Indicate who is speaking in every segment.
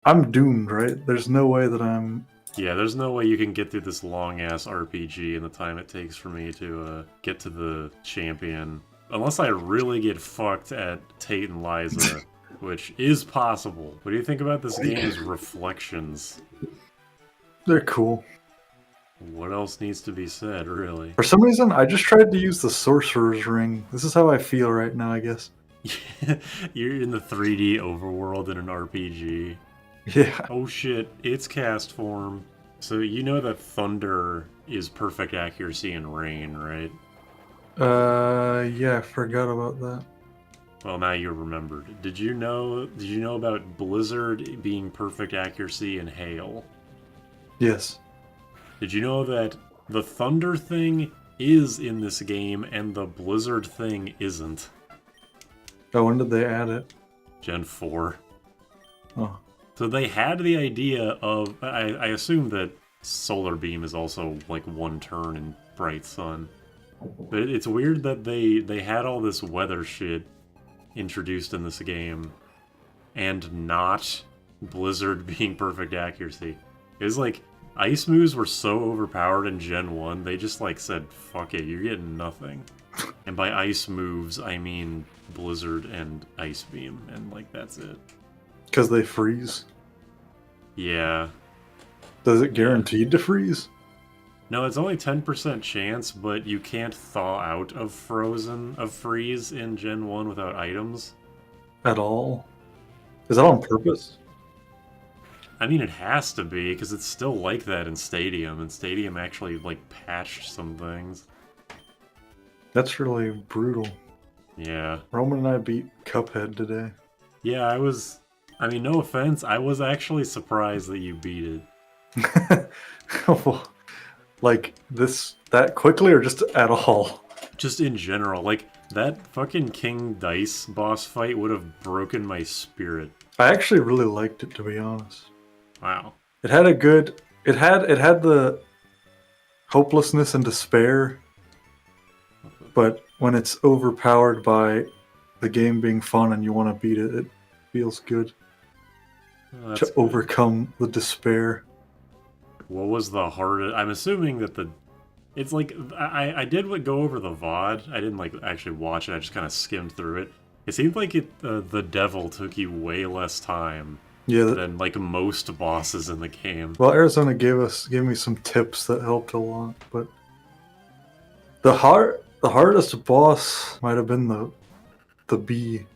Speaker 1: I'm doomed, right? There's no way that I'm...
Speaker 2: Yeah, there's no way you can get through this long-ass RPG in the time it takes for me to get to the champion. Unless I really get fucked at Tate and Liza, which is possible. What do you think about this game's reflections?
Speaker 1: They're cool.
Speaker 2: What else needs to be said, really?
Speaker 1: For some reason, I just tried to use the Sorcerer's Ring. This is how I feel right now, I guess.
Speaker 2: You're in the 3D overworld in an RPG.
Speaker 1: Yeah.
Speaker 2: Oh shit, it's cast form. So you know that thunder is perfect accuracy in rain, right?
Speaker 1: Yeah, I forgot about that.
Speaker 2: Well, now you remembered. Did you know about blizzard being perfect accuracy in hail?
Speaker 1: Yes.
Speaker 2: Did you know that the thunder thing is in this game and the blizzard thing isn't?
Speaker 1: Oh, when did they add it?
Speaker 2: Gen 4.
Speaker 1: Oh.
Speaker 2: So they had the idea of, I assume that solar beam is also like one turn in bright sun. But it's weird that they had all this weather shit introduced in this game and not blizzard being perfect accuracy. It was like ice moves were so overpowered in Gen 1, they just like said, fuck it, you're getting nothing. And by ice moves, I mean blizzard and ice beam, and like that's it.
Speaker 1: Because they freeze?
Speaker 2: Yeah.
Speaker 1: Does it guaranteed to freeze?
Speaker 2: No, it's only 10% chance, but you can't thaw out of freeze in Gen 1 without items.
Speaker 1: At all? Is that on purpose?
Speaker 2: I mean, it has to be, because it's still like that in Stadium, and Stadium actually, like, patched some things.
Speaker 1: That's really brutal.
Speaker 2: Yeah.
Speaker 1: Roman and I beat Cuphead today.
Speaker 2: Yeah, I mean, no offense, I was actually surprised that you beat it.
Speaker 1: Like, that quickly, or just at all?
Speaker 2: Just in general, like, that fucking King Dice boss fight would have broken my spirit.
Speaker 1: I actually really liked it, to be honest.
Speaker 2: Wow.
Speaker 1: It had a good... It had the hopelessness and despair, but when it's overpowered by the game being fun and you want to beat it, it feels good to overcome the despair.
Speaker 2: What was the hardest? I'm assuming that it's like I did go over the VOD. I didn't like actually watch it. I just kind of skimmed through it. It seemed like the devil took you way less time than like most bosses in the game.
Speaker 1: Well, Arizona gave me some tips that helped a lot, but the hardest boss might have been the bee.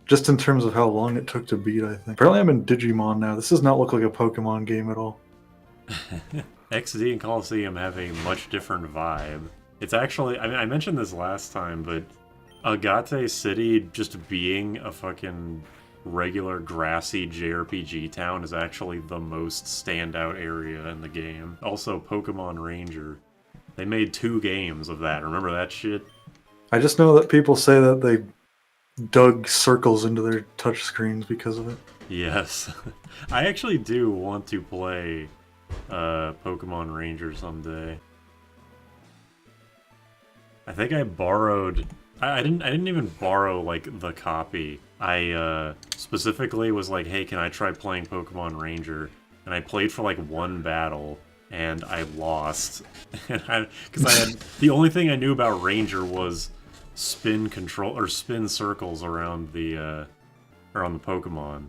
Speaker 1: Just in terms of how long it took to beat, I think. Apparently I'm in Digimon now. This does not look like a Pokemon game at all.
Speaker 2: XD and Coliseum have a much different vibe. It's actually, I mean, I mentioned this last time, but Agate City just being a fucking regular grassy JRPG town is actually the most standout area in the game. Also, Pokemon Ranger. They made 2 games of that. Remember that shit?
Speaker 1: I just know that people say that they dug circles into their touchscreens because of it.
Speaker 2: Yes. I actually do want to play Pokemon Ranger someday. I think I borrowed... I didn't even borrow, like, the copy. I specifically was like, hey, can I try playing Pokemon Ranger? And I played for, like, 1 battle, and I lost. Because I had... The only thing I knew about Ranger was spin circles around the Pokemon,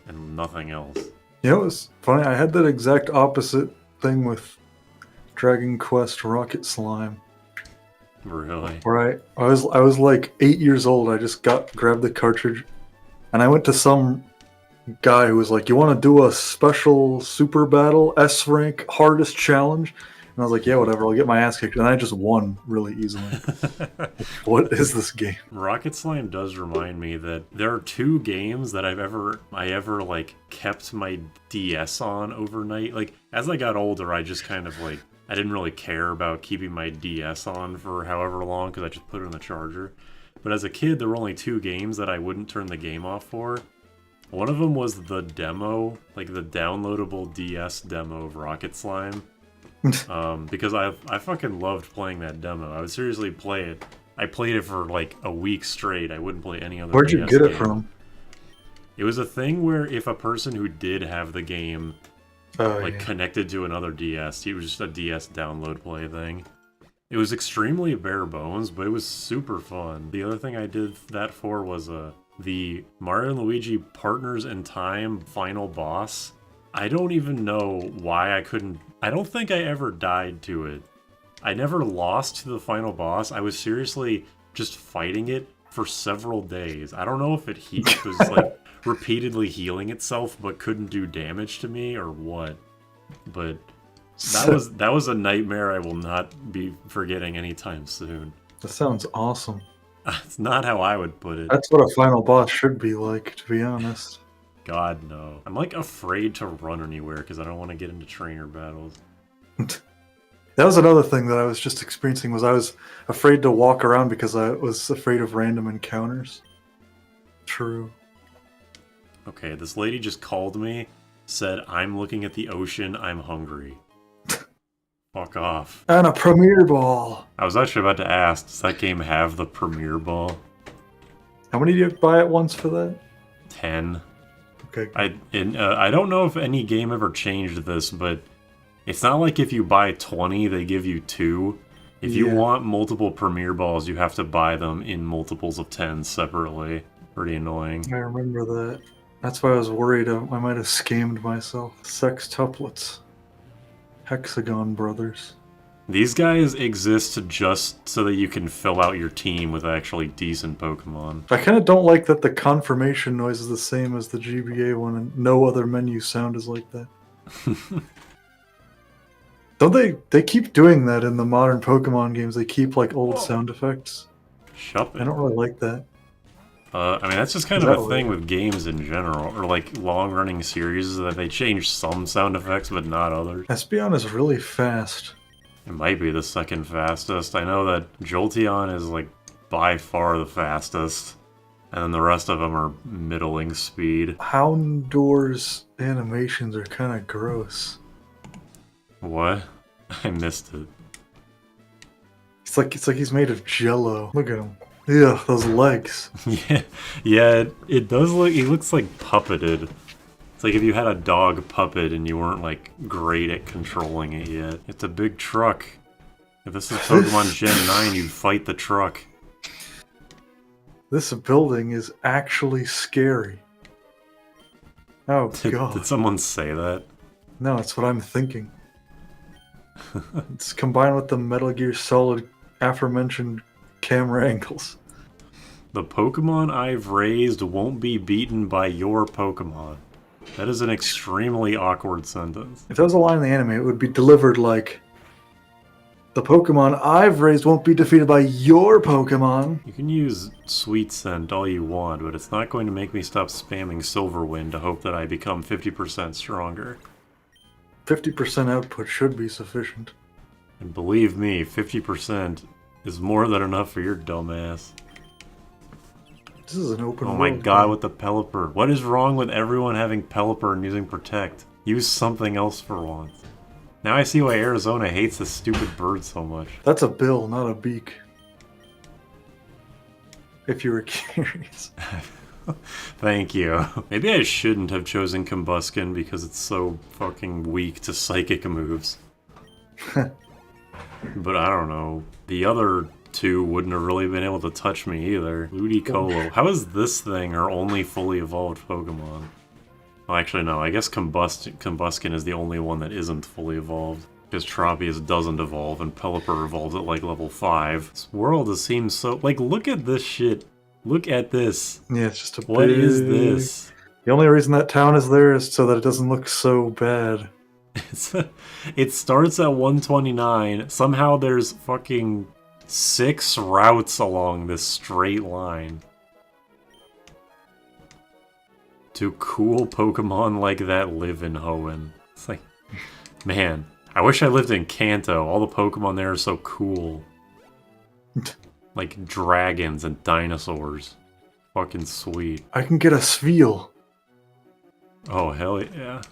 Speaker 2: and nothing else.
Speaker 1: You know, it was funny. I had that exact opposite thing with Dragon Quest Rocket Slime.
Speaker 2: Really?
Speaker 1: Right. I was like 8 years old. I just grabbed the cartridge, and I went to some guy who was like, "You want to do a special super battle S rank hardest challenge?" And I was like, "Yeah, whatever. I'll get my ass kicked." And I just won really easily. What is this game?
Speaker 2: Rocket Slime does remind me that there are 2 games that I ever like kept my DS on overnight. Like as I got older, I just kind of like I didn't really care about keeping my DS on for however long because I just put it in the charger. But as a kid, there were only 2 games that I wouldn't turn the game off for. One of them was the demo, like the downloadable DS demo of Rocket Slime. Because I fucking loved playing that demo. I would seriously play it. I played it for like a week straight. I wouldn't play any other.
Speaker 1: Where'd you get it from?
Speaker 2: It was a thing where if a person who did have the game
Speaker 1: Oh,
Speaker 2: like
Speaker 1: yeah.
Speaker 2: connected to another DS, it was just a DS download play thing. It was extremely bare bones, but it was super fun. The other thing I did that for was the Mario and Luigi Partners in Time final boss. I don't even know why I couldn't... I don't think I ever died to it. I never lost to the final boss. I was seriously just fighting it for several days. I don't know if it was like repeatedly healing itself but couldn't do damage to me or what. But that was a nightmare I will not be forgetting anytime soon.
Speaker 1: That sounds awesome.
Speaker 2: It's not how I would put it.
Speaker 1: That's what a final boss should be like, to be honest.
Speaker 2: God, no. I'm like afraid to run anywhere because I don't want to get into trainer battles.
Speaker 1: That was another thing that I was just experiencing, was I was afraid to walk around because I was afraid of random encounters. True.
Speaker 2: Okay, this lady just called me, said, I'm looking at the ocean, I'm hungry. Fuck off.
Speaker 1: And a Premier Ball!
Speaker 2: I was actually about to ask, does that game have the Premier Ball?
Speaker 1: How many do you buy at once for that?
Speaker 2: 10.
Speaker 1: Okay.
Speaker 2: I don't know if any game ever changed this, but it's not like if you buy 20, they give you 2. If you want multiple Premier Balls, you have to buy them in multiples of 10 separately. Pretty annoying.
Speaker 1: I remember that. That's why I was worried I might have scammed myself. Sextuplets. Hexagon Brothers.
Speaker 2: These guys exist just so that you can fill out your team with actually decent Pokemon.
Speaker 1: I kind of don't like that the confirmation noise is the same as the GBA one and no other menu sound is like that. Don't they keep doing that in the modern Pokemon games? They keep like old sound effects.
Speaker 2: Shut
Speaker 1: I
Speaker 2: it.
Speaker 1: don't really like that.
Speaker 2: I mean, that's just kind of a thing with games in general, or like long-running series, that they change some sound effects but not others.
Speaker 1: Espeon is really fast.
Speaker 2: It might be the second fastest. I know that Jolteon is like by far the fastest, and then the rest of them are middling speed.
Speaker 1: Houndour's animations are kind of gross.
Speaker 2: What? I missed it.
Speaker 1: It's like he's made of jello. Look at him. Yeah, those legs.
Speaker 2: yeah, it does look. He looks like puppeted. It's like if you had a dog puppet and you weren't like great at controlling it yet. It's a big truck. If this is Pokemon Gen 9, you'd fight the truck.
Speaker 1: This building is actually scary. Oh god.
Speaker 2: Did someone say that?
Speaker 1: No, it's what I'm thinking. It's combined with the Metal Gear Solid aforementioned camera angles.
Speaker 2: The Pokemon I've raised won't be beaten by your Pokemon. That is an extremely awkward sentence.
Speaker 1: If that was a line in the anime, it would be delivered like, the Pokemon I've raised won't be defeated by your Pokemon.
Speaker 2: You can use Sweet Scent all you want, but it's not going to make me stop spamming Silverwind to hope that I become 50% stronger.
Speaker 1: 50% output should be sufficient.
Speaker 2: And believe me, 50% is more than enough for your dumbass.
Speaker 1: This is an open world.
Speaker 2: Oh my god, with the Pelipper. What is wrong with everyone having Pelipper and using Protect? Use something else for once. Now I see why Arizona hates this stupid bird so much.
Speaker 1: That's a bill, not a beak. If you were curious.
Speaker 2: Thank you. Maybe I shouldn't have chosen Combuskin because it's so fucking weak to psychic moves. But I don't know. The other two wouldn't have really been able to touch me either. Ludicolo. How is this thing our only fully evolved Pokemon? Well, actually, no. I guess Combuskin is the only one that isn't fully evolved. Because Tropius doesn't evolve, and Pelipper evolves at, like, level 5. This world has seemed so... Like, look at this shit. Look at this.
Speaker 1: Yeah, it's just a
Speaker 2: What is this?
Speaker 1: The only reason that town is there is so that it doesn't look so bad.
Speaker 2: It starts at 129. Somehow there's fucking 6 routes along this straight line. Do cool Pokemon like that live in Hoenn? It's like, man, I wish I lived in Kanto. All the Pokemon there are so cool. Like dragons and dinosaurs. Fucking sweet.
Speaker 1: I can get a Sfeel.
Speaker 2: Oh, hell yeah.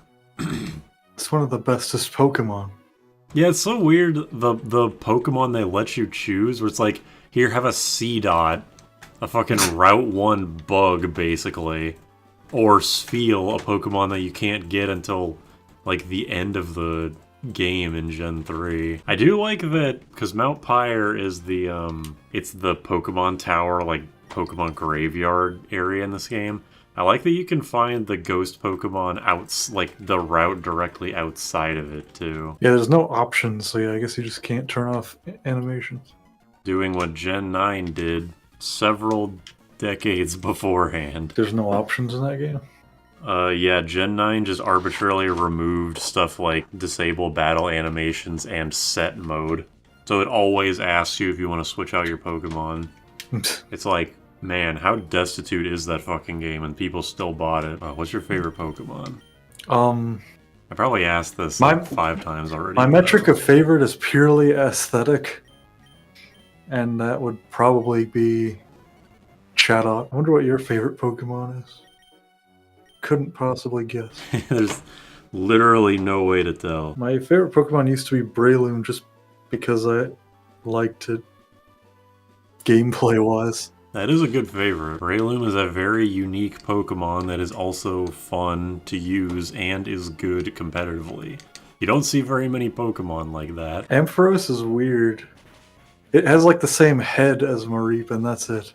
Speaker 1: It's one of the bestest Pokemon.
Speaker 2: Yeah, it's so weird, the Pokemon they let you choose, where it's like, here, have a Seedot, a fucking Route 1 bug, basically, or feel a Pokemon that you can't get until like the end of the game in Gen 3. I do like that because Mount Pyre is the it's the Pokemon Tower, like Pokemon graveyard area in this game. I like that you can find the ghost Pokemon like the route directly outside of it too.
Speaker 1: Yeah, there's no options, so yeah, I guess you just can't turn off animations.
Speaker 2: Doing what Gen 9 did several decades beforehand.
Speaker 1: There's no options in that game?
Speaker 2: Yeah, Gen 9 just arbitrarily removed stuff like disable battle animations and set mode. So it always asks you if you want to switch out your Pokemon. It's like, man, how destitute is that fucking game, and people still bought it. What's your favorite Pokemon? I probably asked this like 5 times already.
Speaker 1: My metric of favorite is purely aesthetic. And that would probably be Chatot. I wonder what your favorite Pokemon is. Couldn't possibly guess.
Speaker 2: There's literally no way to tell.
Speaker 1: My favorite Pokemon used to be Breloom just because I liked it gameplay-wise.
Speaker 2: That is a good favorite. Breloom is a very unique Pokemon that is also fun to use and is good competitively. You don't see very many Pokemon like that.
Speaker 1: Ampharos is weird. It has like the same head as Mareep, and that's it.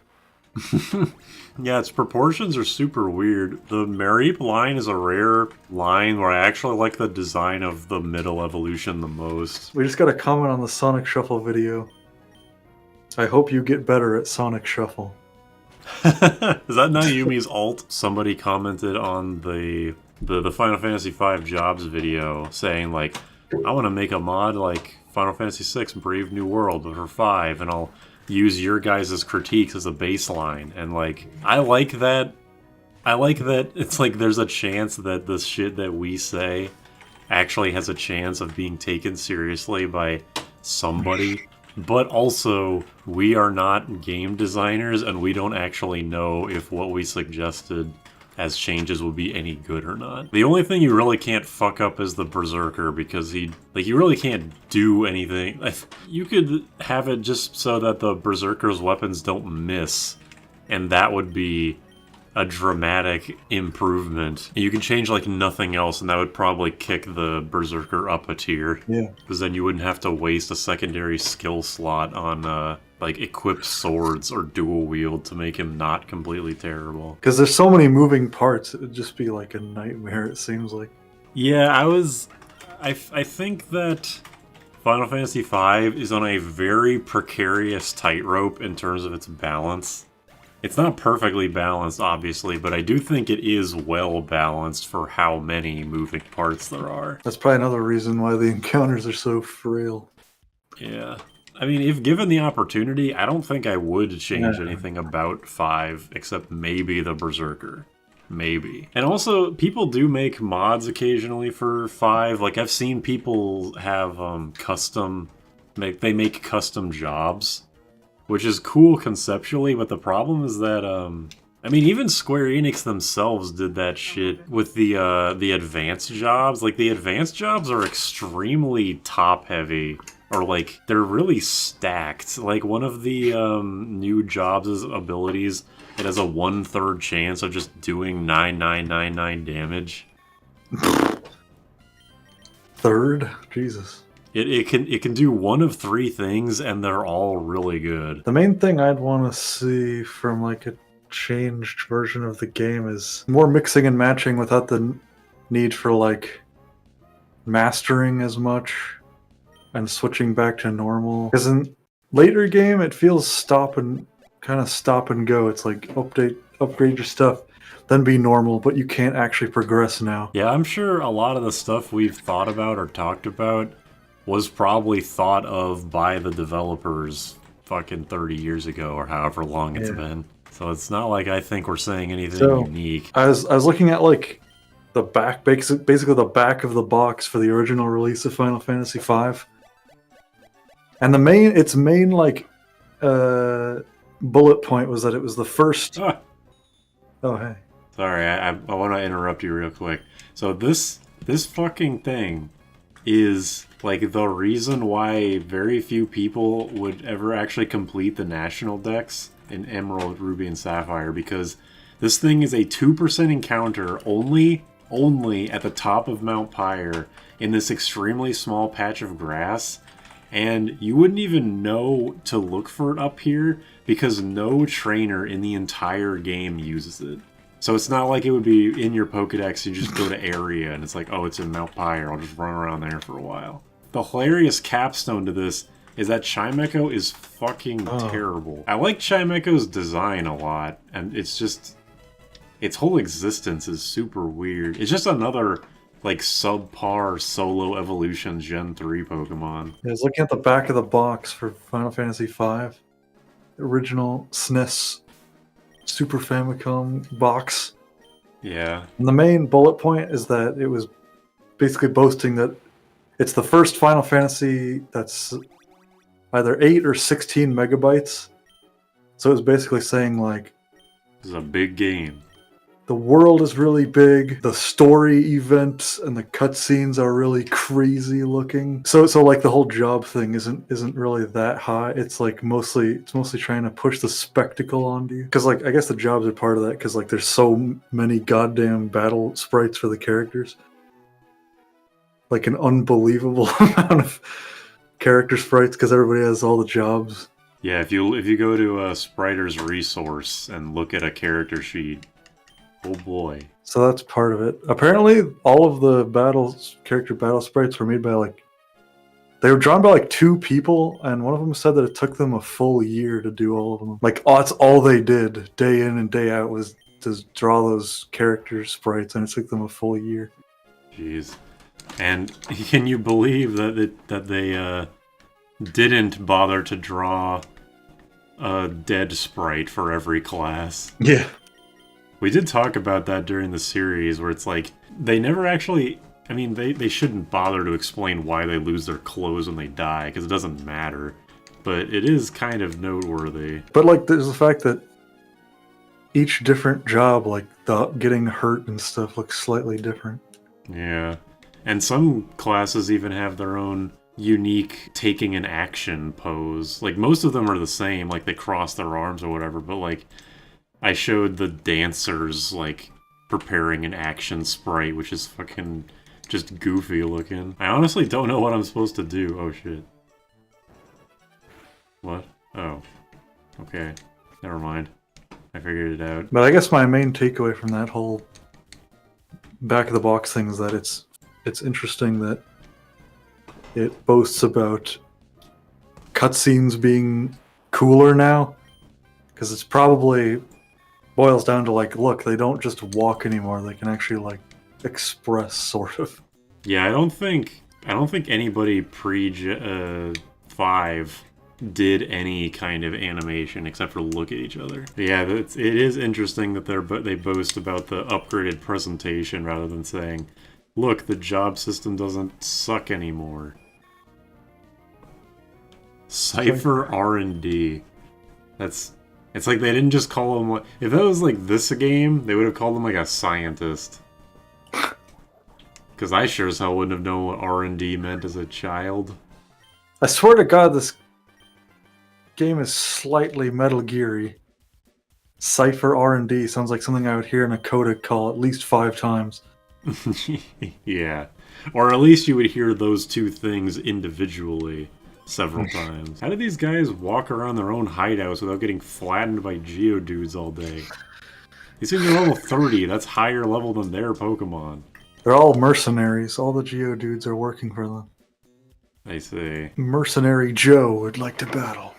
Speaker 2: Yeah, its proportions are super weird. The Mareep line is a rare line where I actually like the design of the middle evolution the most.
Speaker 1: We just got a comment on the Sonic Shuffle video. I hope you get better at Sonic Shuffle.
Speaker 2: Is that Nayumi's alt? Somebody commented on the Final Fantasy V Jobs video saying like, I want to make a mod like Final Fantasy VI Brave New World but for 5, and I'll use your guys' critiques as a baseline. And like, I like that it's like there's a chance that the shit that we say actually has a chance of being taken seriously by somebody. But also, we are not game designers, and we don't actually know if what we suggested as changes will be any good or not. The only thing you really can't fuck up is the Berserker, because you really can't do anything. You could have it just so that the Berserker's weapons don't miss, and that would be a dramatic improvement. You can change like nothing else, and that would probably kick the Berserker up a tier.
Speaker 1: Yeah.
Speaker 2: Because then you wouldn't have to waste a secondary skill slot on like equipped swords or dual wield to make him not completely terrible.
Speaker 1: Because there's so many moving parts, it would just be like a nightmare, it seems like.
Speaker 2: Yeah, I think that Final Fantasy V is on a very precarious tightrope in terms of its balance. It's not perfectly balanced, obviously, but I do think it is well balanced for how many moving parts there are.
Speaker 1: That's probably another reason why the encounters are so frail.
Speaker 2: Yeah. I mean, if given the opportunity, I don't think I would change anything about 5, except maybe the Berserker. Maybe. And also, people do make mods occasionally for 5. Like, I've seen people have they make custom jobs, which is cool conceptually, but the problem is that, I mean, even Square Enix themselves did that shit with the advanced jobs. Like, the advanced jobs are extremely top-heavy, or, like, they're really stacked. Like, one of the new jobs' abilities, it has a 1/3 chance of just doing 9999 damage.
Speaker 1: Third? Jesus.
Speaker 2: It can do one of 3 things, and they're all really good.
Speaker 1: The main thing I'd want to see from like a changed version of the game is more mixing and matching without the need for like mastering as much and switching back to normal. Because in later game, it feels kind of stop and go. It's like upgrade your stuff, then be normal, but you can't actually progress now.
Speaker 2: Yeah, I'm sure a lot of the stuff we've thought about or talked about was probably thought of by the developers fucking 30 years ago or however long it's been. So it's not like I think we're saying anything unique.
Speaker 1: I was looking at like the back, basically the back of the box for the original release of Final Fantasy V. And its main like bullet point was that it was the first... Oh, hey.
Speaker 2: Sorry, I want to interrupt you real quick. So this fucking thing is like the reason why very few people would ever actually complete the national decks in Emerald, Ruby, and Sapphire, because This thing is a 2% encounter only at the top of Mount Pyre in this extremely small patch of grass. And you wouldn't even know to look for it up here because no trainer in the entire game uses it. So it's not like it would be in your Pokedex, you just go to area and it's like, oh, it's in Mount Pyre, I'll just run around there for a while. The hilarious capstone to this is that Chimecho is fucking terrible. I like Chimecho's design a lot, and it's just... its whole existence is super weird. It's just another, like, subpar solo evolutions Gen 3 Pokemon.
Speaker 1: Yeah, I was looking at the back of the box for Final Fantasy V. The original SNES Super Famicom box.
Speaker 2: Yeah.
Speaker 1: And the main bullet point is that it was basically boasting that it's the first Final Fantasy that's either 8 or 16 megabytes. So it was basically saying, like,
Speaker 2: This is a big game.
Speaker 1: the world is really big, the story events and the cutscenes are really crazy looking. So like the whole job thing isn't really that high. It's like mostly trying to push the spectacle onto you. Because like I guess the jobs are part of that because like there's so many goddamn battle sprites for the characters. Like an unbelievable amount of character sprites because everybody has all the jobs.
Speaker 2: Yeah, if you go to Spriter's resource and look at a character sheet, oh boy.
Speaker 1: So that's part of it. Apparently, all of the character battle sprites were made by like they were drawn by like 2 people, and one of them said that it took them a full year to do all of them. Like, that's all they did, day in and day out, was to draw those character sprites, and it took them a full year.
Speaker 2: Jeez. And can you believe that they didn't bother to draw a dead sprite for every class?
Speaker 1: Yeah.
Speaker 2: We did talk about that during the series, where it's like, they never actually... I mean, they shouldn't bother to explain why they lose their clothes when they die, because it doesn't matter. But it is kind of noteworthy.
Speaker 1: But, like, there's the fact that each different job, like, the getting hurt and stuff, looks slightly different.
Speaker 2: Yeah. And some classes even have their own unique taking an action pose. Like, most of them are the same, like, they cross their arms or whatever, but, like... I showed the dancers, like, preparing an action sprite, which is fucking just goofy looking. I honestly don't know what I'm supposed to do. Oh, shit. What? Oh. Okay. Never mind. I figured it out.
Speaker 1: But I guess my main takeaway from that whole back-of-the-box thing is that it's interesting that it boasts about cutscenes being cooler now. Because it's probably... boils down to like, look, they don't just walk anymore. They can actually like express, sort of.
Speaker 2: Yeah, I don't think anybody pre 5 did any kind of animation except for look at each other. But yeah, it is interesting that they boast about the upgraded presentation rather than saying, look, the job system doesn't suck anymore. Cypher R&D. It's like they didn't just call him what... If that was like this a game, they would have called him like a scientist. Because I sure as hell wouldn't have known what R&D meant as a child.
Speaker 1: I swear to God, this game is slightly Metal Gear-y. Cypher R&D sounds like something I would hear in a Coda call at least 5 times.
Speaker 2: Yeah. Or at least you would hear those 2 things individually several times. How do these guys walk around their own hideouts without getting flattened by Geodudes all day? These things are level 30. That's higher level than their Pokemon.
Speaker 1: They're all mercenaries. All the Geodudes are working for them.
Speaker 2: I see.
Speaker 1: Mercenary Joe would like to battle.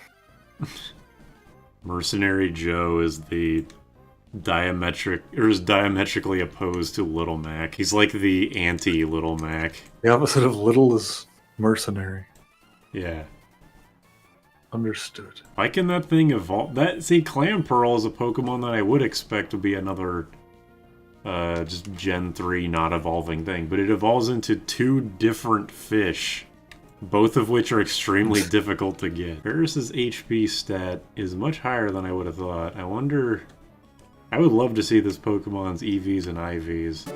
Speaker 2: Mercenary Joe is the diametrically opposed to Little Mac. He's like the anti-Little Mac.
Speaker 1: The opposite of little is mercenary.
Speaker 2: Yeah.
Speaker 1: Understood.
Speaker 2: Why can that thing evolve? See, Clamperl is a Pokemon that I would expect would be another just Gen 3 not evolving thing, but it evolves into 2 different fish, both of which are extremely difficult to get. Paris's HP stat is much higher than I would have thought. I wonder... I would love to see this Pokemon's EVs and IVs.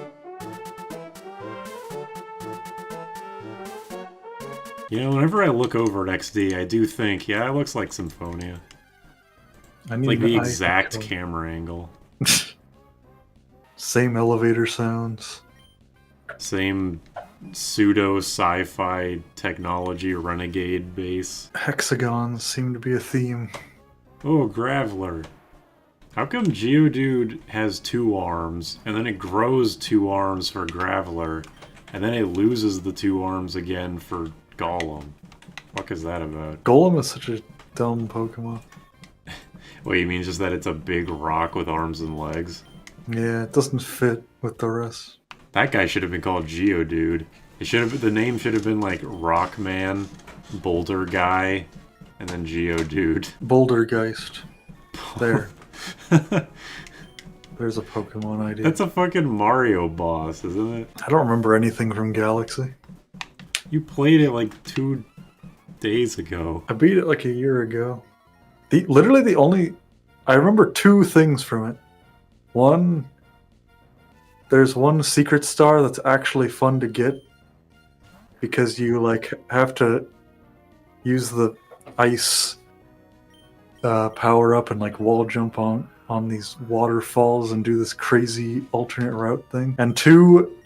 Speaker 2: You know, whenever I look over at XD, I do think, yeah, it looks like Symphonia.
Speaker 1: I need
Speaker 2: Like the exact camera angle.
Speaker 1: Same elevator sounds.
Speaker 2: Same pseudo sci-fi technology renegade base.
Speaker 1: Hexagons seem to be a theme.
Speaker 2: Oh, Graveler. How come Geodude has 2 arms, and then it grows 2 arms for Graveler, and then it loses the 2 arms again for Golem? What is that about?
Speaker 1: Golem is such a dumb Pokemon.
Speaker 2: What, you mean just that it's a big rock with arms and legs?
Speaker 1: Yeah, it doesn't fit with the rest.
Speaker 2: That guy should have been called Geodude. It should have. The name should have been like Rockman, Boulder Guy, and then Geodude.
Speaker 1: Bouldergeist. There. There's a Pokemon idea.
Speaker 2: That's a fucking Mario boss, isn't it?
Speaker 1: I don't remember anything from Galaxy.
Speaker 2: You played it like 2 days ago.
Speaker 1: I beat it like a year ago. Literally the only... I remember 2 things from it. One... There's one secret star that's actually fun to get. Because you, like, have to use the ice power up and, like, wall jump on these waterfalls and do this crazy alternate route thing. And 2...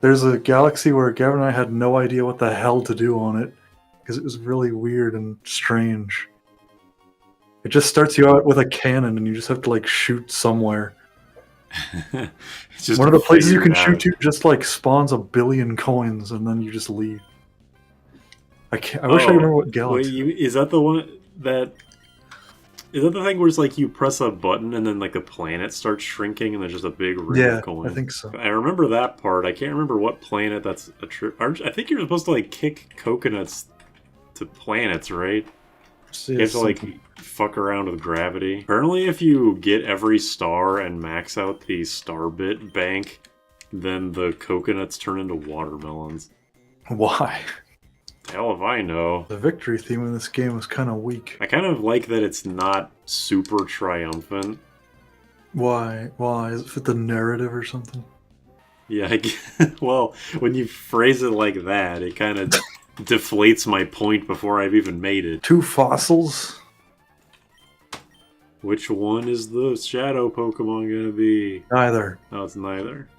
Speaker 1: There's a galaxy where Gavin and I had no idea what the hell to do on it. Because it was really weird and strange. It just starts you out with a cannon and you just have to, like, shoot somewhere.
Speaker 2: It's just
Speaker 1: one of the places you can
Speaker 2: figure it
Speaker 1: shoot
Speaker 2: out.
Speaker 1: to just, like, spawns 1 billion coins and then you just leave. I wish I remember what galaxy.
Speaker 2: Wait, is that the one that... Is that the thing where it's like you press a button and then like the planet starts shrinking and there's just a big ring
Speaker 1: Yeah,
Speaker 2: of coins?
Speaker 1: I think so.
Speaker 2: I remember that part. I can't remember what planet that's a trip. I think you're supposed to like kick coconuts to planets, right? You have to like fuck around with gravity. Apparently if you get every star and max out the star bit bank, then the coconuts turn into watermelons.
Speaker 1: Why?
Speaker 2: Hell if I know.
Speaker 1: The victory theme in this game was kind of weak.
Speaker 2: I kind of like that it's not super triumphant.
Speaker 1: Why? Why? Is it for the narrative or something?
Speaker 2: Yeah, well, when you phrase it like that, it kind of deflates my point before I've even made it.
Speaker 1: 2 fossils?
Speaker 2: Which one is the shadow Pokemon gonna be?
Speaker 1: Neither.
Speaker 2: No, it's neither.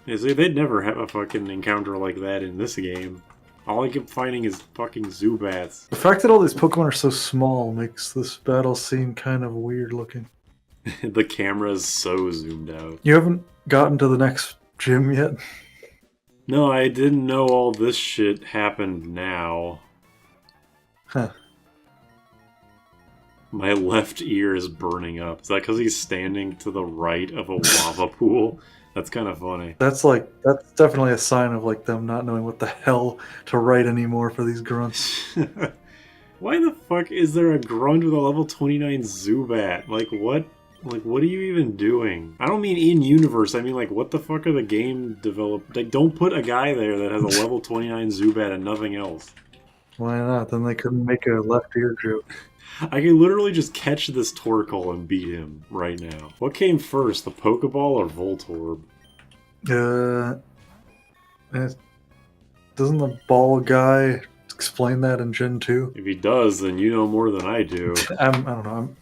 Speaker 2: Yeah, see, they'd never have a fucking encounter like that in this game. All I keep finding is fucking Zubats.
Speaker 1: The fact that all these Pokemon are so small makes this battle seem kind of weird looking.
Speaker 2: The camera is so zoomed out.
Speaker 1: You haven't gotten to the next gym yet?
Speaker 2: No, I didn't know all this shit happened now.
Speaker 1: Huh.
Speaker 2: My left ear is burning up. Is that because he's standing to the right of a lava pool? That's kind of funny.
Speaker 1: That's definitely a sign of like them not knowing what the hell to write anymore for these grunts.
Speaker 2: Why the fuck is there a grunt with a level 29 Zubat? Like what? Like what are you even doing? I don't mean in universe. I mean like what the fuck are the game developed? Like don't put a guy there that has a level 29 Zubat and nothing else.
Speaker 1: Why not? Then they couldn't make a left ear joke.
Speaker 2: I can literally just catch this Torkoal and beat him right now. What came first, the Pokeball or Voltorb?
Speaker 1: Doesn't the ball guy explain that in Gen 2?
Speaker 2: If he does, then you know more than I do.
Speaker 1: I don't know.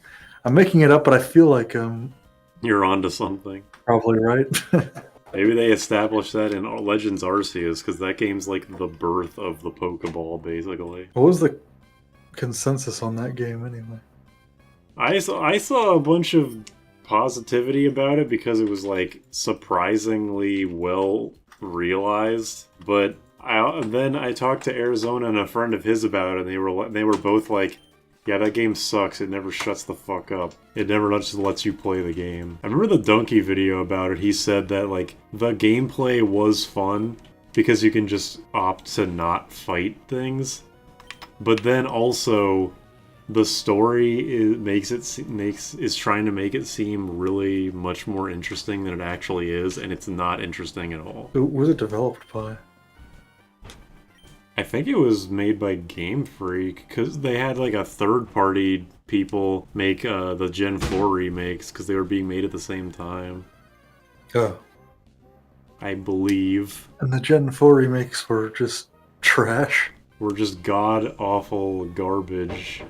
Speaker 1: I'm making it up, but I feel like
Speaker 2: You're onto something.
Speaker 1: probably right.
Speaker 2: Maybe they established that in Legends Arceus, because that game's like the birth of the Pokeball, basically.
Speaker 1: What was the consensus on that game anyway?
Speaker 2: I saw a bunch of positivity about it because it was like surprisingly well realized, but then I talked to Arizona and a friend of his about it, and they were both like, yeah, that game sucks. It never shuts the fuck up. It never just lets you play the game. I remember the Donkey video about it. He said that like the gameplay was fun because you can just opt to not fight things. But then also, the story is trying to make it seem really much more interesting than it actually is, and it's not interesting at all.
Speaker 1: Who was it developed by?
Speaker 2: I think it was made by Game Freak, because they had like a third-party people make the Gen 4 remakes, because they were being made at the same time.
Speaker 1: Oh.
Speaker 2: I believe.
Speaker 1: And the Gen 4 remakes were just trash.
Speaker 2: Were just god-awful garbage.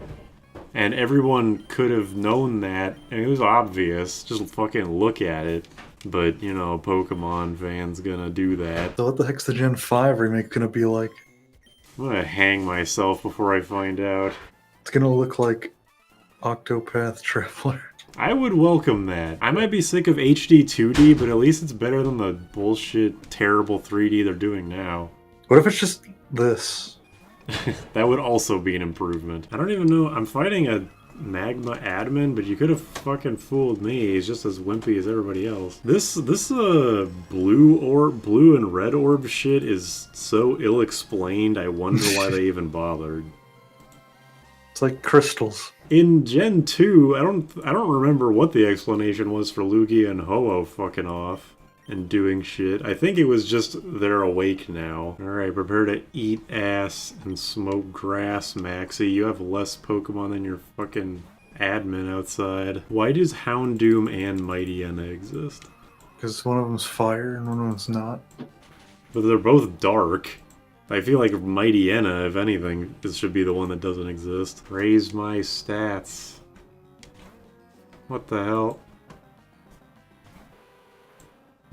Speaker 2: And everyone could have known that, and it was obvious. Just fucking look at it. But, you know, Pokemon fans gonna do that.
Speaker 1: So what the heck's the Gen 5 remake gonna be like?
Speaker 2: I'm gonna hang myself before I find out.
Speaker 1: It's gonna look like Octopath Traveler.
Speaker 2: I would welcome that. I might be sick of HD 2D, but at least it's better than the bullshit, terrible 3D they're doing now.
Speaker 1: What if it's just this?
Speaker 2: That would also be an improvement. I don't even know. I'm fighting a Magma admin, but you could have fucking fooled me. He's just as wimpy as everybody else. This blue and red orb shit is so ill-explained. I wonder why they even bothered.
Speaker 1: It's like crystals.
Speaker 2: In Gen 2, I don't remember what the explanation was for Lugia and Ho-Oh fucking off and doing shit. I think it was just they're awake now. Alright, prepare to eat ass and smoke grass, Maxie. You have less Pokemon than your fucking admin outside. Why does Houndoom and Mightyena exist?
Speaker 1: Because one of them's fire and one of them's not.
Speaker 2: But they're both dark. I feel like Mightyena, if anything, this should be the one that doesn't exist. Raise my stats. What the hell?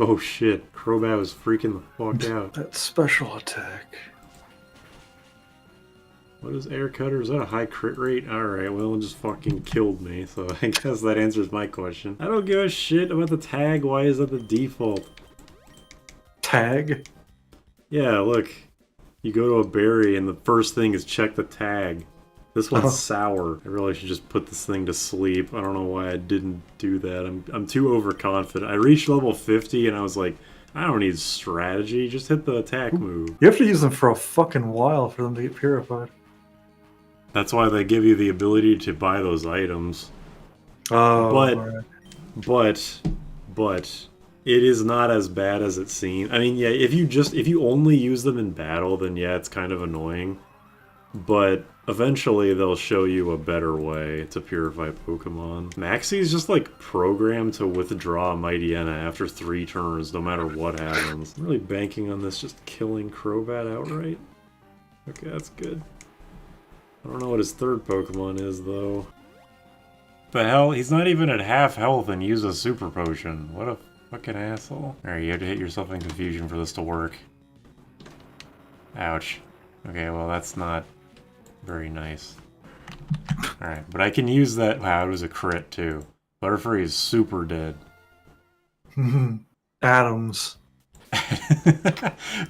Speaker 2: Oh shit, Crobat was freaking the fuck out.
Speaker 1: That special attack.
Speaker 2: What is Air Cutter? Is that a high crit rate? Alright, well it just fucking killed me, so I guess that answers my question. I don't give a shit about the tag, why is that the default?
Speaker 1: Tag?
Speaker 2: Yeah, look. You go to a berry and the first thing is check the tag. This one's sour. I really should just put this thing to sleep. I don't know why I didn't do that. I'm too overconfident. I reached level 50 and I was like, I don't need strategy. Just hit the attack move.
Speaker 1: You have to use them for a fucking while for them to get purified.
Speaker 2: That's why they give you the ability to buy those items.
Speaker 1: Oh,
Speaker 2: But it is not as bad as it seems. I mean, yeah, if you only use them in battle, then yeah, it's kind of annoying. But eventually they'll show you a better way to purify Pokemon. Maxie's just like programmed to withdraw Mightyena after 3 turns, no matter what happens. I'm really banking on this just killing Crobat outright. Okay, that's good. I don't know what his third Pokemon is, though. The hell? He's not even at half health and use a Super Potion. What a fucking asshole. Alright, you have to hit yourself in confusion for this to work. Ouch. Okay, well that's not very nice. Alright, but I can use that. Wow, it was a crit too. Butterfree is super dead.
Speaker 1: Atoms.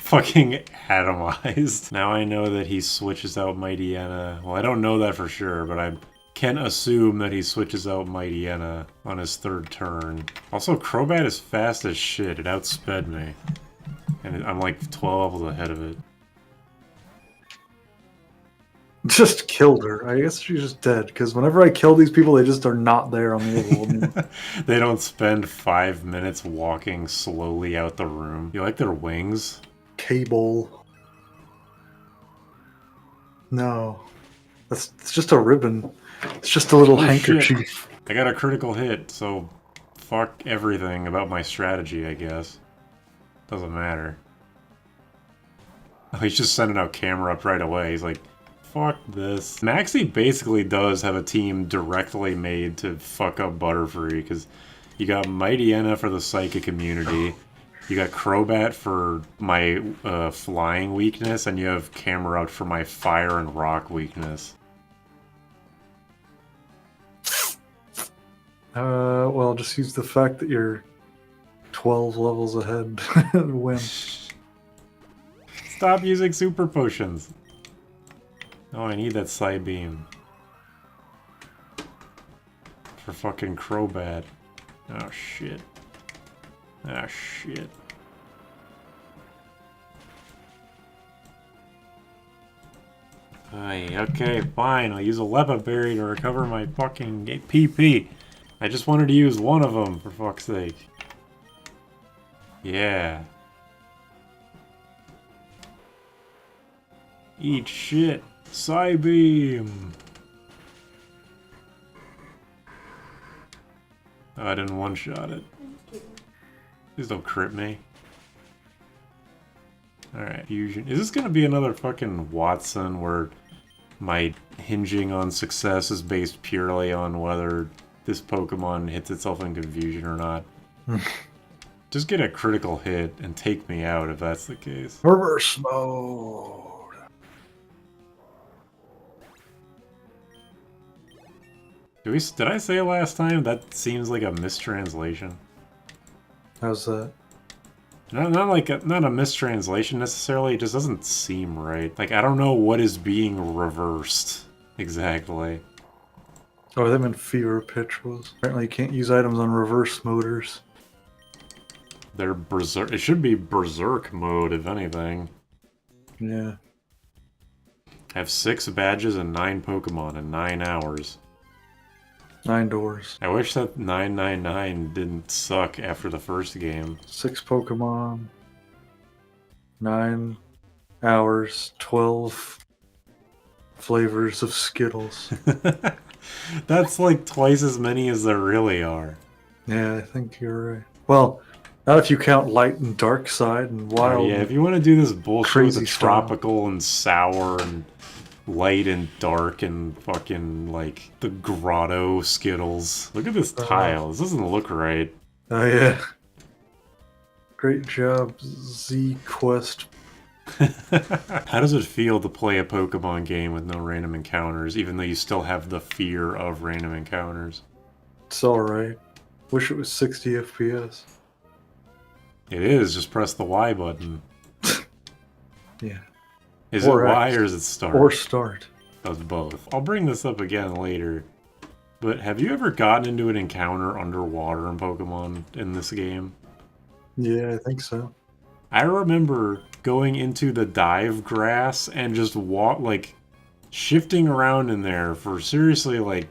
Speaker 2: Fucking atomized. Now I know that he switches out Mightyena. Well, I don't know that for sure, but I can assume that he switches out Mightyena on his 3rd turn. Also, Crobat is fast as shit. It outsped me. And I'm like 12 levels ahead of it.
Speaker 1: Just killed her. I guess she's just dead, because whenever I kill these people, they just are not there on the level.
Speaker 2: They don't spend 5 minutes walking slowly out the room. You like their wings?
Speaker 1: Cable. No. It's just a ribbon. It's just a little handkerchief.
Speaker 2: Shit. I got a critical hit, so fuck everything about my strategy, I guess. Doesn't matter. Oh, he's just sending out camera up right away. He's like, fuck this. Maxie basically does have a team directly made to fuck up Butterfree, because you got Mightyena for the Psychic immunity, you got Crobat for my flying weakness, and you have Camerupt for my fire and rock weakness.
Speaker 1: Well, just use the fact that you're 12 levels ahead and win.
Speaker 2: Stop using super potions. Oh, I need that Psybeam. For fucking Crobat. Oh, shit. Oh, shit. Aye, okay, fine. I'll use a Leppa Berry to recover my fucking PP. I just wanted to use one of them, for fuck's sake. Yeah. Eat shit. Psybeam! Oh, I didn't one-shot it. Please don't crit me. Alright, fusion. Is this gonna be another fucking Watson where my hinging on success is based purely on whether this Pokemon hits itself in confusion or not? Just get a critical hit and take me out if that's the case.
Speaker 1: Reverse mode.
Speaker 2: Did I say it last time? That seems like a mistranslation.
Speaker 1: How's that?
Speaker 2: Not a mistranslation necessarily. It just doesn't seem right. Like I don't know what is being reversed exactly.
Speaker 1: Oh, that meant fever pitch was. Apparently, you can't use items on reverse motors.
Speaker 2: They're berserk. It should be berserk mode, if anything.
Speaker 1: Yeah.
Speaker 2: I have 6 badges and 9 Pokemon in 9 hours.
Speaker 1: 9 doors.
Speaker 2: I wish that 999 didn't suck after the first game.
Speaker 1: 6 Pokemon. 9 hours. 12 flavors of Skittles.
Speaker 2: That's like twice as many as there really are.
Speaker 1: Yeah, I think you're right. Well, not if you count light and dark side and wild.
Speaker 2: Yeah, if you want to do this bullshit with the
Speaker 1: crazy
Speaker 2: tropical and sour and light and dark and fucking like the grotto Skittles. Look at this tile. This doesn't look right.
Speaker 1: Oh yeah. Great job, Z Quest.
Speaker 2: How does it feel to play a Pokemon game with no random encounters, even though you still have the fear of random encounters?
Speaker 1: It's alright. Wish it was 60 FPS.
Speaker 2: It is, just press the Y button.
Speaker 1: Yeah.
Speaker 2: Is
Speaker 1: Or
Speaker 2: it Y
Speaker 1: X.
Speaker 2: or is it start?
Speaker 1: Or start.
Speaker 2: Does both. I'll bring this up again later. But have you ever gotten into an encounter underwater in Pokemon in this game?
Speaker 1: Yeah, I think so.
Speaker 2: I remember going into the dive grass and just shifting around in there for seriously like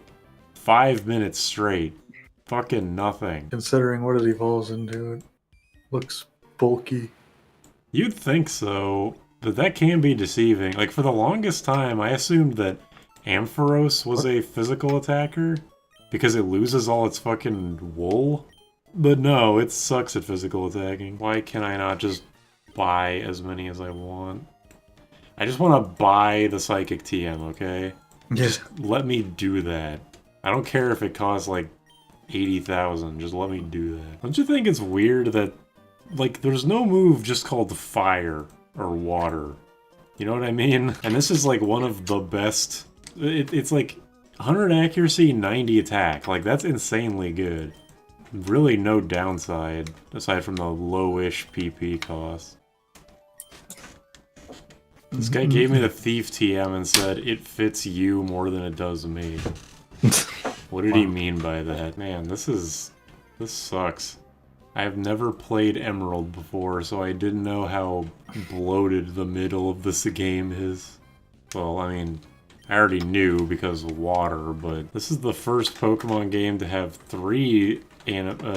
Speaker 2: 5 minutes straight. Fucking nothing.
Speaker 1: Considering what it evolves into, it looks bulky.
Speaker 2: You'd think so, but that can be deceiving. Like, for the longest time, I assumed that Ampharos was a physical attacker because it loses all its fucking wool. But no, it sucks at physical attacking. Why can I not just buy as many as I want? I just want to buy the Psychic TM, okay?
Speaker 1: Yeah.
Speaker 2: Just let me do that. I don't care if it costs like 80,000, just let me do that. Don't you think it's weird that, like, there's no move just called fire or water? You know what I mean? And this is like one of the best. It's like 100 accuracy, 90 attack. Like, that's insanely good. Really no downside, aside from the low-ish PP cost. This guy gave me the Thief TM and said, it fits you more than it does me. What did he mean by that? Man, this sucks. I've never played Emerald before, so I didn't know how bloated the middle of this game is. Well, I mean, I already knew because of water, but this is the first Pokemon game to have 3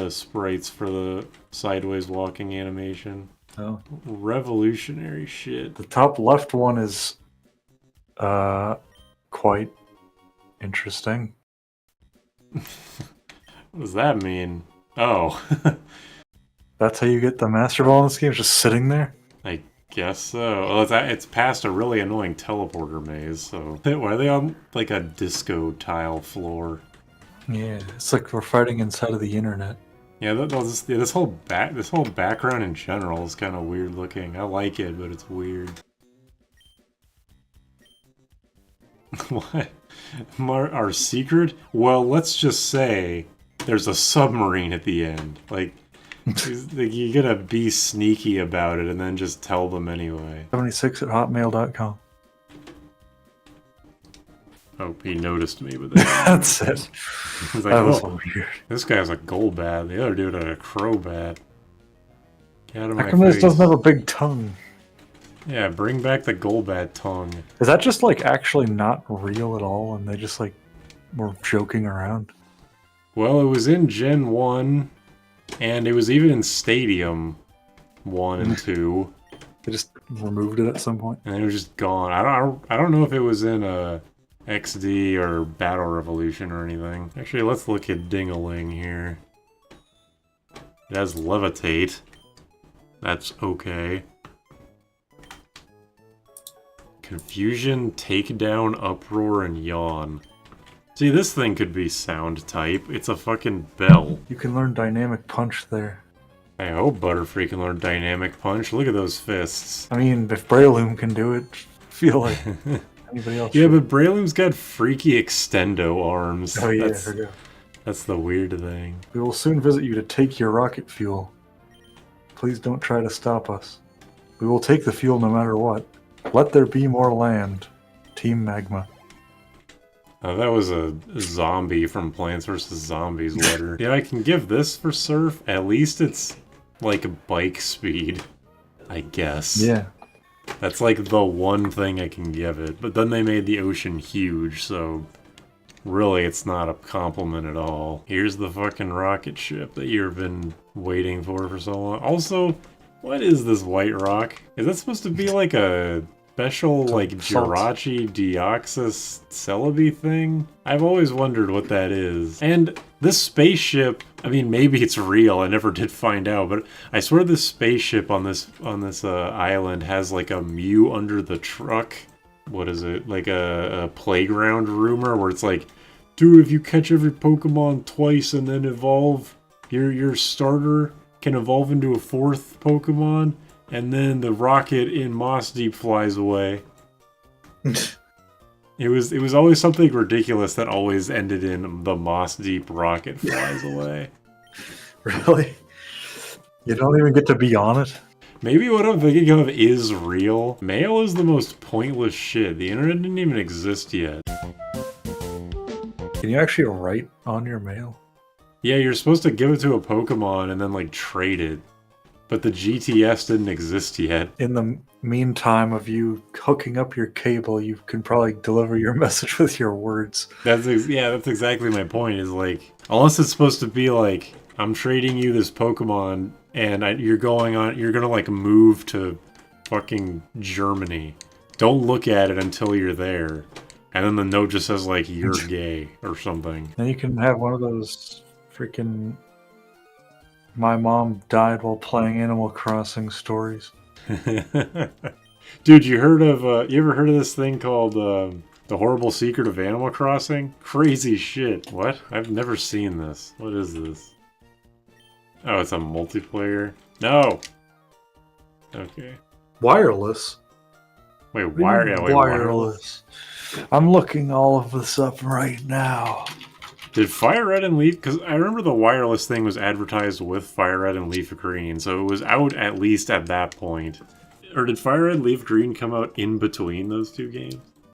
Speaker 2: sprites for the sideways walking animation.
Speaker 1: Oh.
Speaker 2: Revolutionary shit.
Speaker 1: The top left one is quite interesting.
Speaker 2: What does that mean? Oh.
Speaker 1: That's how you get the Master Ball in this game, just sitting there?
Speaker 2: I guess so. Well, it's past a really annoying teleporter maze, so... Why are they on, like, a disco tile floor?
Speaker 1: Yeah, it's like we're fighting inside of the internet.
Speaker 2: Yeah, this whole background in general is kind of weird looking. I like it, but it's weird. What? Our secret? Well, let's just say there's a submarine at the end. Like, you gotta be sneaky about it and then just tell them anyway.
Speaker 1: 76@hotmail.com.
Speaker 2: Oh, he noticed me with
Speaker 1: That's it.
Speaker 2: He's like,
Speaker 1: That was
Speaker 2: oh,
Speaker 1: weird.
Speaker 2: this guy has a Golbat. The other dude had a Crobat. Get out of my
Speaker 1: How come this
Speaker 2: face.
Speaker 1: doesn't have a big tongue?
Speaker 2: Yeah, bring back the Golbat tongue.
Speaker 1: Is that just like actually not real at all and they just like were joking around?
Speaker 2: Well, it was in Gen 1, and it was even in Stadium 1 and 2.
Speaker 1: They just removed it at some point?
Speaker 2: And it was just gone. I don't know if it was in XD or Battle Revolution or anything. Actually, let's look at Ding-a-Ling here. It has Levitate. That's okay. Confusion, Takedown, Uproar, and Yawn. See, this thing could be Sound type. It's a fucking bell.
Speaker 1: You can learn Dynamic Punch there.
Speaker 2: I hope Butterfree can learn Dynamic Punch. Look at those fists.
Speaker 1: I mean, if Breloom can do it, I feel like anybody else
Speaker 2: Yeah,
Speaker 1: should.
Speaker 2: but Breloom's got freaky extendo arms.
Speaker 1: Oh yeah, I forgot.
Speaker 2: That's the weird thing.
Speaker 1: We will soon visit you to take your rocket fuel. Please don't try to stop us. We will take the fuel no matter what. Let there be more land. Team Magma.
Speaker 2: Oh, that was a zombie from Plants vs. Zombies letter. Yeah, I can give this for Surf. At least it's like bike speed, I guess.
Speaker 1: Yeah.
Speaker 2: That's like the one thing I can give it. But then they made the ocean huge, so really it's not a compliment at all. Here's the fucking rocket ship that you've been waiting for so long. Also, what is this white rock? Is that supposed to be like a special, like, Jirachi Deoxys Celebi thing? I've always wondered what that is. And this spaceship, I mean, maybe it's real, I never did find out, but I swear this spaceship on this island has like a Mew under the truck. What is it? Like a playground rumor where it's like, dude, if you catch every Pokemon twice and then evolve, your starter can evolve into a fourth Pokemon, and then the rocket in Moss Deep flies away. It was always something ridiculous that always ended in the Moss Deep rocket flies away.
Speaker 1: Really? You don't even get to be on it?
Speaker 2: Maybe what I'm thinking of is real. Mail is the most pointless shit. The internet didn't even exist yet.
Speaker 1: Can you actually write on your mail?
Speaker 2: Yeah, you're supposed to give it to a Pokemon and then, like, trade it. But the GTS didn't exist yet.
Speaker 1: In the meantime of you hooking up your cable, you can probably deliver your message with your words.
Speaker 2: That's exactly my point, is like, unless it's supposed to be like, I'm trading you this Pokemon and you're gonna like move to fucking Germany. Don't look at it until you're there. And then the note just says like, you're gay or something.
Speaker 1: Then you can have one of those freaking my mom died while playing Animal Crossing stories.
Speaker 2: Dude, you ever heard of this thing called The Horrible Secret of Animal Crossing? Crazy shit. What? I've never seen this. What is this? Oh, it's a multiplayer? No! Okay.
Speaker 1: Wireless?
Speaker 2: Wait, wireless?
Speaker 1: I'm looking all of this up right now.
Speaker 2: Did Fire Red and Leaf... Because I remember the wireless thing was advertised with Fire Red and Leaf Green, so it was out at least at that point. Or did Fire Red Leaf Green come out in between those two games?